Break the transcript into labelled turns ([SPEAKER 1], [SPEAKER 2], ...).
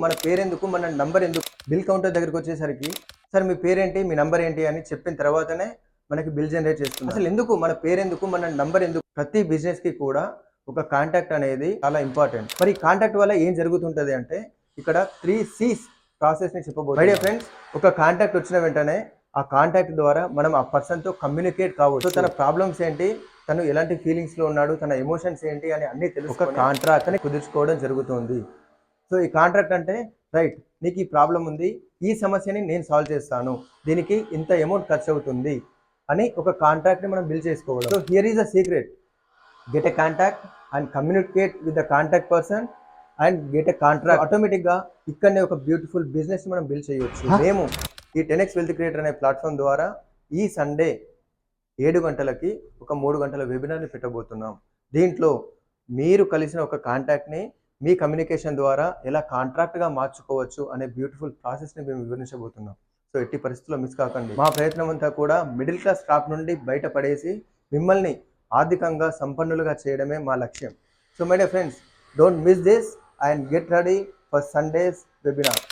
[SPEAKER 1] మన పేరెందుకు, మన నంబర్ ఎందుకు, బిల్ కౌంటర్ దగ్గరికి వచ్చేసరికి సార్ మీ పేరేంటి, మీ నంబర్ ఏంటి అని చెప్పిన తర్వాతనే మనకి బిల్ జనరేట్ చేస్తుంది. అసలు ఎందుకు మన పేరెందుకు, మన నంబర్ ఎందుకు? ప్రతి బిజినెస్కి కూడా ఒక కాంటాక్ట్ అనేది చాలా ఇంపార్టెంట్. మరి కాంటాక్ట్ వల్ల ఏం జరుగుతుంటుంది అంటే ఇక్కడ 3 C's ప్రాసెస్ని చెప్పబోతుంది. ఐడియా ఫ్రెండ్స్, ఒక కాంటాక్ట్ వచ్చిన వెంటనే ఆ కాంటాక్ట్ ద్వారా మనం ఆ పర్సన్తో కమ్యూనికేట్ కావచ్చు. తన ప్రాబ్లమ్స్ ఏంటి, తను ఎలాంటి ఫీలింగ్స్లో ఉన్నాడు, తన ఎమోషన్స్ ఏంటి అని అన్నీ తెలుసు. ఒక కాంట్రాక్ట్ అని కుదుర్చుకోవడం జరుగుతుంది. సో ఈ కాంట్రాక్ట్ అంటే రైట్, నీకు ఈ ప్రాబ్లం ఉంది, ఈ సమస్యని నేను సాల్వ్ చేస్తాను, దీనికి ఇంత అమౌంట్ ఖర్చు అవుతుంది అని ఒక కాంట్రాక్ట్ని మనం బిల్ చేసుకోవడం. So here is a secret, get a contact and communicate with the contact person and get a contract. ఆటోమేటిక్గా ఇక్కడనే ఒక బ్యూటిఫుల్ బిజినెస్ మనం బిల్డ్ చేయొచ్చు. మేము ఈ 10x వెల్త్ క్రియేటర్ అనే ప్లాట్ఫామ్ ద్వారా ఈ సండే 7 గంటలకి ఒక 3 గంటల వెబినార్ని పెట్టబోతున్నాం. దీంట్లో మీరు కలిసిన ఒక కాంటాక్ట్ని మీ కమ్యూనికేషన్ ద్వారా ఎలా కాంట్రాక్ట్గా మార్చుకోవచ్చు అనే బ్యూటిఫుల్ ప్రాసెస్ని మేము వివరించబోతున్నాం. సో ఎట్టి పరిస్థితుల్లో మిస్ కాకండి. మా ప్రయత్నం అంతా కూడా మిడిల్ క్లాస్ ట్రాప్ నుండి బయటపడేసి మిమ్మల్ని ఆర్థికంగా సంపన్నులుగా చేయడమే మా లక్ష్యం. So my dear friends, don't miss this and get ready for Sundays webinar.